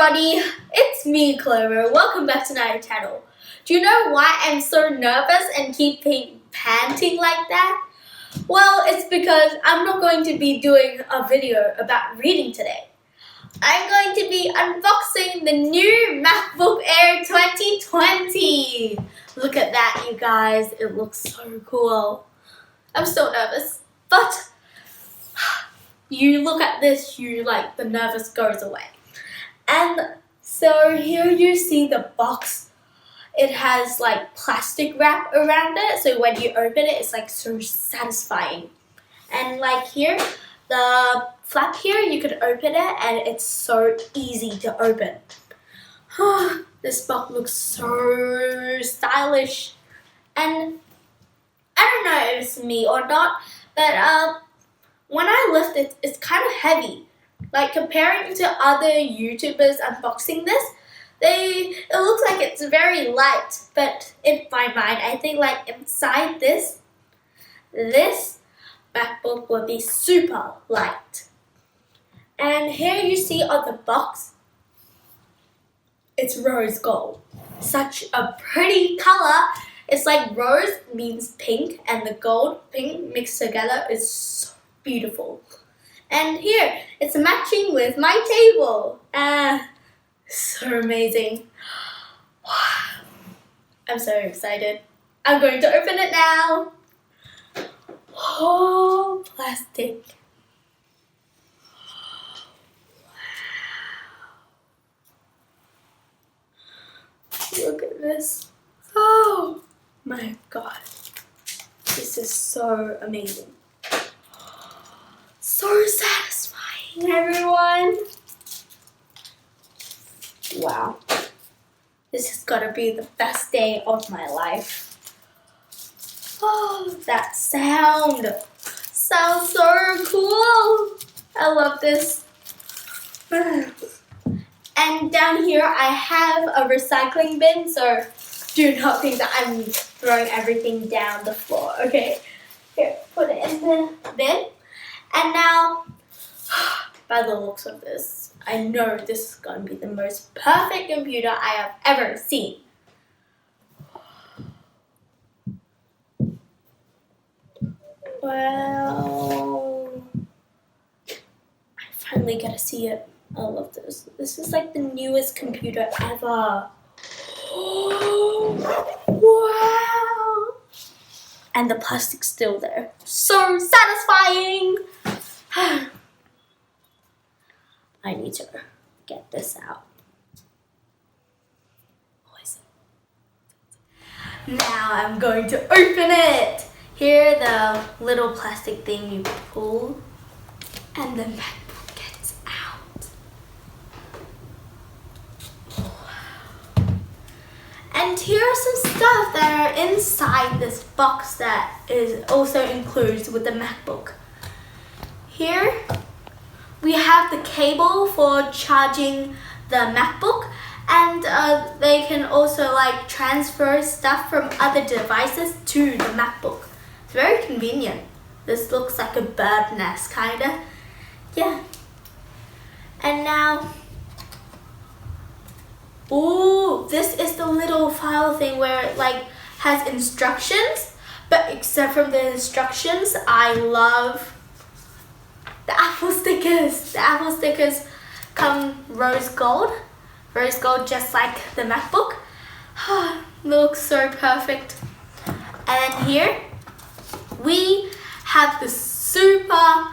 everybody, it's me, Clover. Welcome back to my channel. Do you know why I'm so nervous and keep panting like that? Well, it's because I'm not going to be doing a video about reading today. I'm going to be unboxing the new MacBook Air 2020. Look at that, you guys. It looks so cool. I'm still nervous, but you look at this, the nervous goes away. And so here you see the box. It has like plastic wrap around it, so when you open it, it's like so satisfying. And like here, the flap here, you can open it and it's so easy to open. This box looks so stylish. And I don't know if it's me or not, but when I lift it, it's kind of heavy. Like comparing to other YouTubers unboxing this, it looks like it's very light. But in my mind, I think like inside this MacBook will be super light. And here you see on the box, it's rose gold. Such a pretty color. It's like rose means pink, and the gold pink mixed together is so beautiful. And here, it's matching with my table. So amazing. I'm so excited. I'm going to open it now. Oh, plastic. Wow. Look at this. Oh my God. This is so amazing. So satisfying, everyone. Wow. This has got to be the best day of my life. Oh, that sound. Sounds so cool. I love this. And down here I have a recycling bin, so do not think that I'm throwing everything down the floor, okay? Here, put it in the bin. And now, by the looks of this, I know this is going to be the most perfect computer I have ever seen. Wow. I finally get to see it. I love this. This is like the newest computer ever. Wow. And the plastic's still there. So satisfying. I need to get this out. Now I'm going to open it. Here, the little plastic thing you pull, and the MacBook gets out. And here are some stuff that are inside this box that is also includes with the MacBook. Here we have the cable for charging the MacBook, and they can also like transfer stuff from other devices to the MacBook. It's very convenient. This looks like a bird nest kinda. Yeah. And now, ooh, this is the little file thing where it like has instructions, but except from the instructions, I love the Apple stickers. The Apple stickers come rose gold just like the MacBook. Looks so perfect. And here we have the super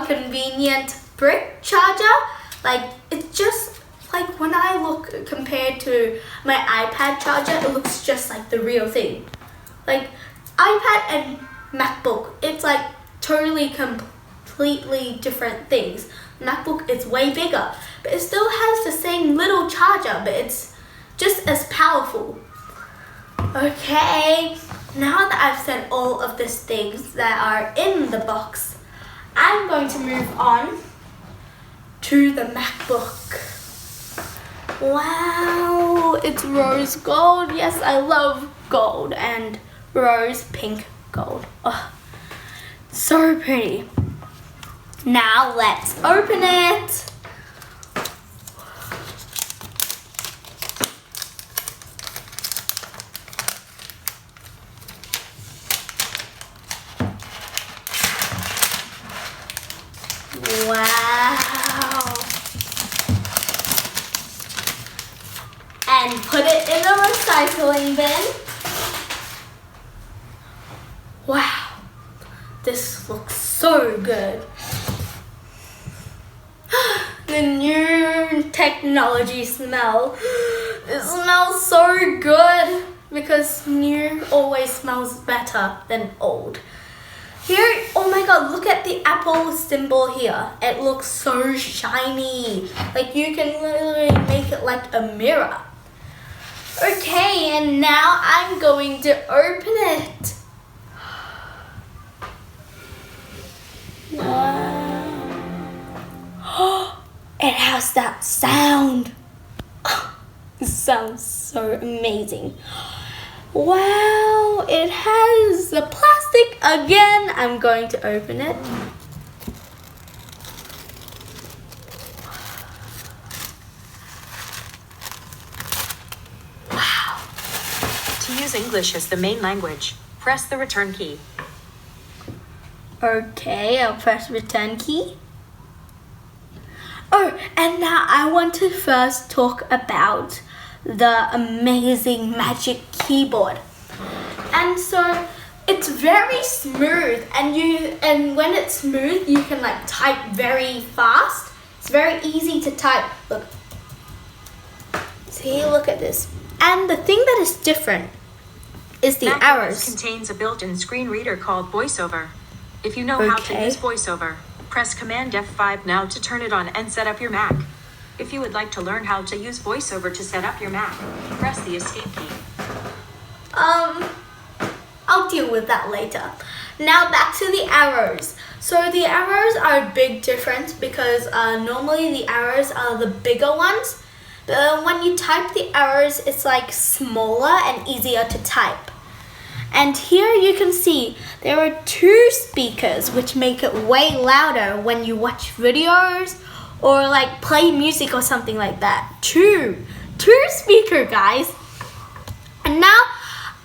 convenient brick charger. Like it's just like when I look compared to my iPad charger, it looks just like the real thing. Like iPad and MacBook, it's like totally completely different things. MacBook is way bigger, but it still has the same little charger, but it's just as powerful. Okay, now that I've said all of these things that are in the box, I'm going to move on to the MacBook. Wow, it's rose gold. Yes, I love gold and rose pink gold. Oh, so pretty. Now let's open it. Wow. And put it in the recycling bin. Wow. This looks so good. The new technology smell. It smells so good because new always smells better than old. Here, oh my god, look at the Apple symbol here. It looks so shiny. Like you can literally make it like a mirror. Okay, and now I'm going to open it. Wow. It has that sound. It sounds so amazing. Wow, it has the plastic again. I'm going to open it. Wow. To use English as the main language, press the return key. Okay, I'll press return key. Oh, and now I want to first talk about the amazing magic keyboard. And so it's very smooth, and when it's smooth you can like type very fast. It's very easy to type. Look. See, look at this. And the thing that is different is the macOS arrows. Contains a built-in screen reader called VoiceOver. If you know how to use VoiceOver, press Command F5 now to turn it on and set up your Mac. If you would like to learn how to use VoiceOver to set up your Mac, press the Escape key. I'll deal with that later. Now back to the arrows. So the arrows are a big difference because normally the arrows are the bigger ones. But when you type the arrows, it's like smaller and easier to type. And here you can see there are two speakers which make it way louder when you watch videos or like play music or something like that. Two speaker, guys. And now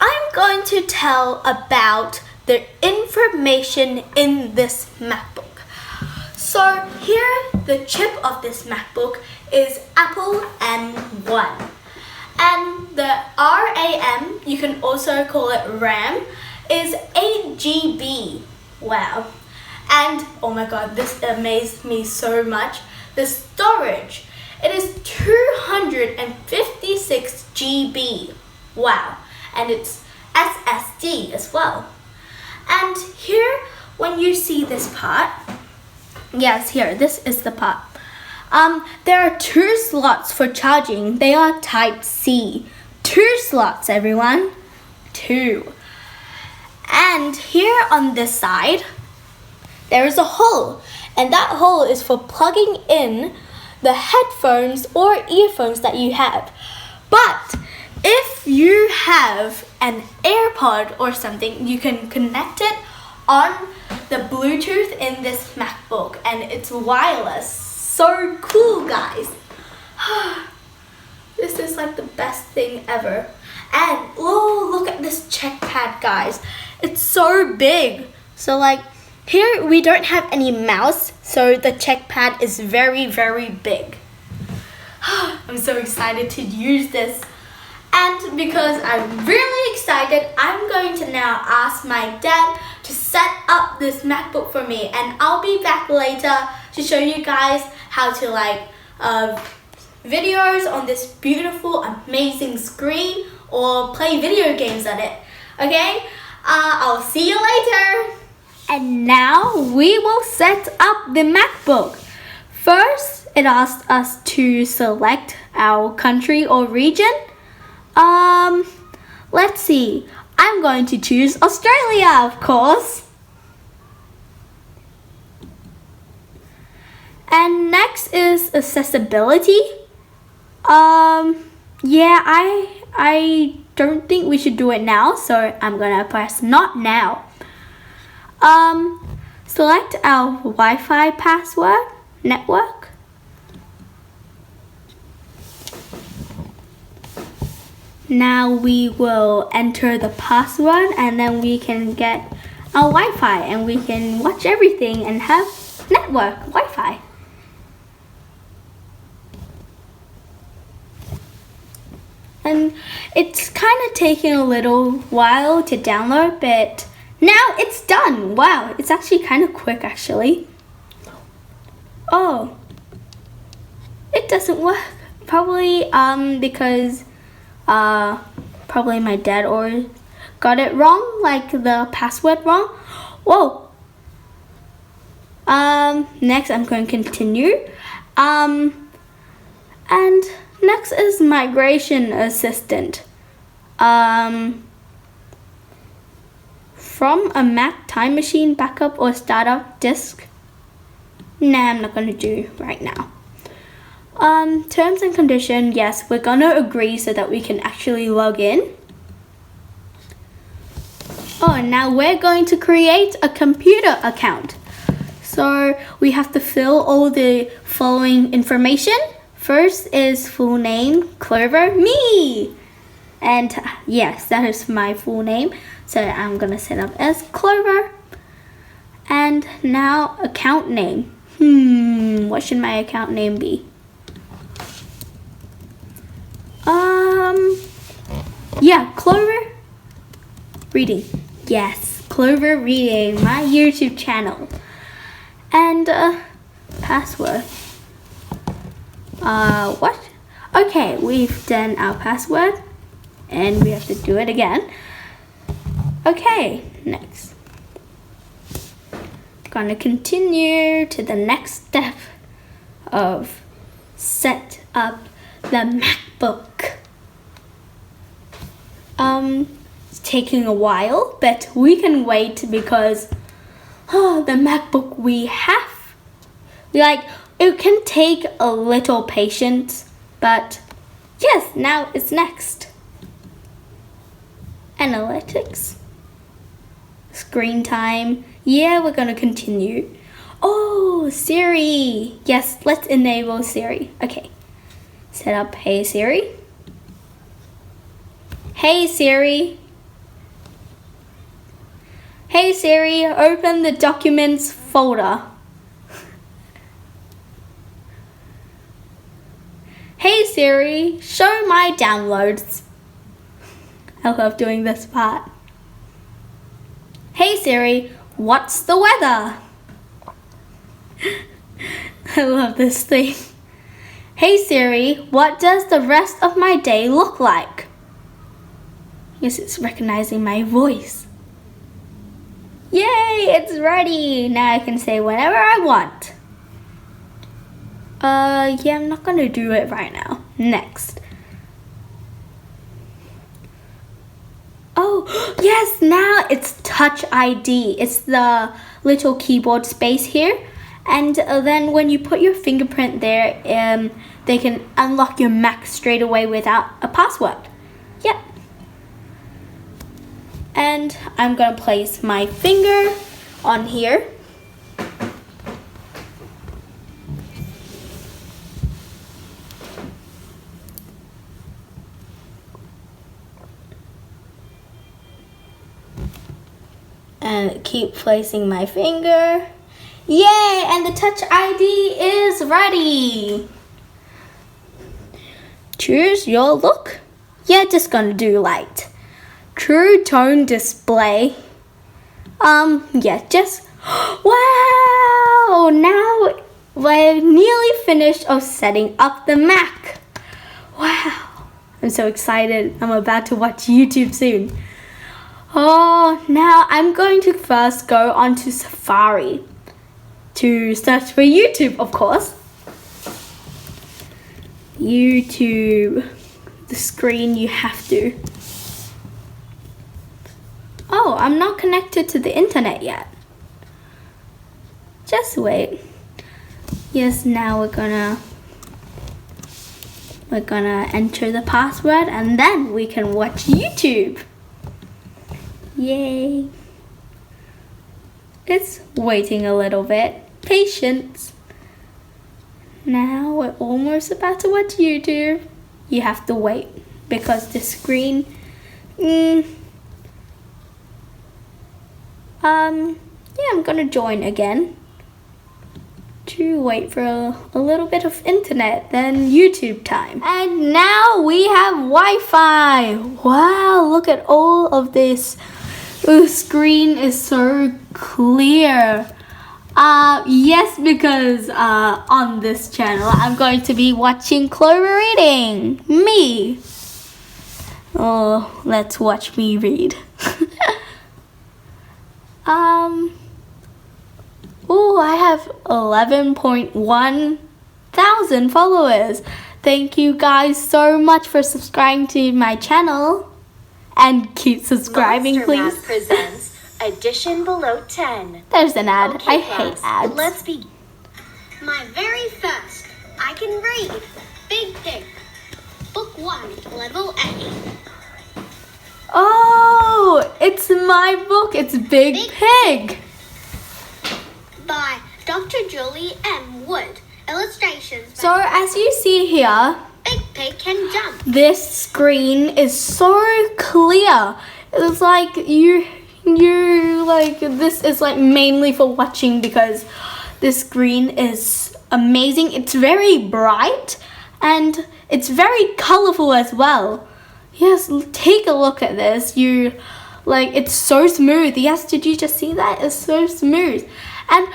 I'm going to tell about the information in this MacBook. So here the chip of this MacBook is Apple M1. And the RAM, you can also call it RAM, is 8 GB. Wow. And oh my god, this amazed me so much. The storage, it is 256 GB. Wow. And it's SSD as well. And here, when you see this part, yes, here, this is the part. There are two slots for charging. They are type C. 2 slots, everyone. 2. And here on this side, there is a hole. And that hole is for plugging in the headphones or earphones that you have. But if you have an AirPod or something, you can connect it on the Bluetooth in this MacBook. And it's wireless. So cool, guys. This is like the best thing ever. And oh, look at this check pad, guys. It's so big. So like here we don't have any mouse, so the check pad is very, very big. I'm so excited to use this. And because I'm really excited, I'm going to now ask my dad to set up this MacBook for me. And I'll be back later to show you guys how to like videos on this beautiful, amazing screen or play video games on it. Okay? I'll see you later. And now we will set up the MacBook. First, it asks us to select our country or region. Let's see. I'm going to choose Australia, of course. And next is accessibility. Yeah, I don't think we should do it now, so I'm gonna press not now. Select our Wi-Fi password, network. Now we will enter the password and then we can get our Wi-Fi and we can watch everything and have network, Wi-Fi. And it's kind of taking a little while to download, but now it's done. Wow, it's actually kind of quick actually. Oh, it doesn't work. Probably because probably my dad or got it wrong, like the password wrong. Whoa. Next I'm going to continue. And next is migration assistant. From a Mac time machine backup or startup disk. Nah, I'm not gonna do right now. Terms and condition, yes, we're gonna agree so that we can actually log in. Oh, and now we're going to create a computer account. So we have to fill all the following information. First is full name, Clover, me. And yes, that is my full name. So I'm gonna set up as Clover. And now account name. What should my account name be? Yeah, Clover Reading. Yes, Clover Reading, my YouTube channel. And password. What? Okay, we've done our password and we have to do it again. Okay, next. Gonna continue to the next step of set up the MacBook. It's taking a while, but we can wait because the MacBook we have, like, it can take a little patience, but yes, now it's next. Analytics. Screen time. Yeah, we're gonna continue. Oh, Siri. Yes, let's enable Siri. Okay. Set up Hey Siri. Hey Siri. Hey Siri, open the documents folder. Hey Siri, show my downloads. I love doing this part. Hey Siri, what's the weather? I love this thing. Hey Siri, what does the rest of my day look like? Yes, it's recognizing my voice. Yay, it's ready. Now I can say whatever I want. Yeah, I'm not gonna do it right now. Next. Oh, yes, now it's Touch ID. It's the little keyboard space here. And then when you put your fingerprint there, they can unlock your Mac straight away without a password. Yep. And I'm gonna place my finger on here. And keep placing my finger. Yay! And the Touch ID is ready. Choose your look. Yeah, just gonna do light. True tone display. Yeah, just wow! Now we're nearly finished of setting up the Mac. Wow! I'm so excited. I'm about to watch YouTube soon. Oh, now I'm going to first go onto Safari to search for YouTube, of course. YouTube, the screen you have to. Oh, I'm not connected to the internet yet. Just wait. Yes, now we're gonna enter the password and then we can watch YouTube. Yay. It's waiting a little bit. Patience. Now we're almost about to watch YouTube. You have to wait because the screen yeah, I'm gonna join again. to wait for a little bit of internet, then YouTube time. And now we have Wi-Fi. Wow, look at all of this. The screen is so clear. Yes, because on this channel I'm going to be watching Clover reading. Me. Oh, let's watch me read. Oh, I have 11.1 thousand followers. Thank you guys so much for subscribing to my channel. And keep subscribing, Monster please. Math presents Edition Below 10. There's an ad. Okay, I hate class, ads. Let's begin. My very first, I can read. Big Pig. Book 1, Level A. Oh, it's my book. It's Big Pig. By Dr. Julie M. Wood. Illustrations by So as you see here, Big Pig Can Jump. this screen is so clear. It's like you like, this is like mainly for watching because this screen is amazing. It's very bright and it's very colorful as well. Yes, take a look at this. It's so smooth. Yes, did you just see that? It's so smooth. And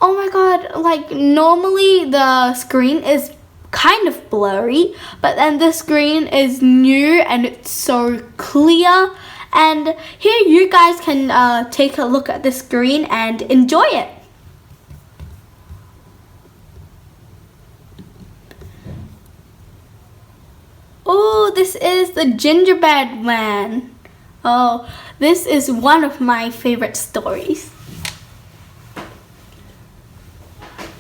oh my god, like normally the screen is kind of blurry, but then the screen is new and it's so clear. And here you guys can take a look at the screen and enjoy it. Oh, this is the gingerbread man. Oh, this is one of my favorite stories.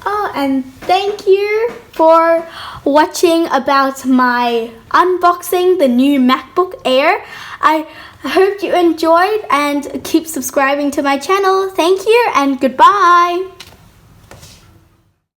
Oh, and thank you for watching about my unboxing the new MacBook Air. I hope you enjoyed and keep subscribing to my channel. Thank you and goodbye.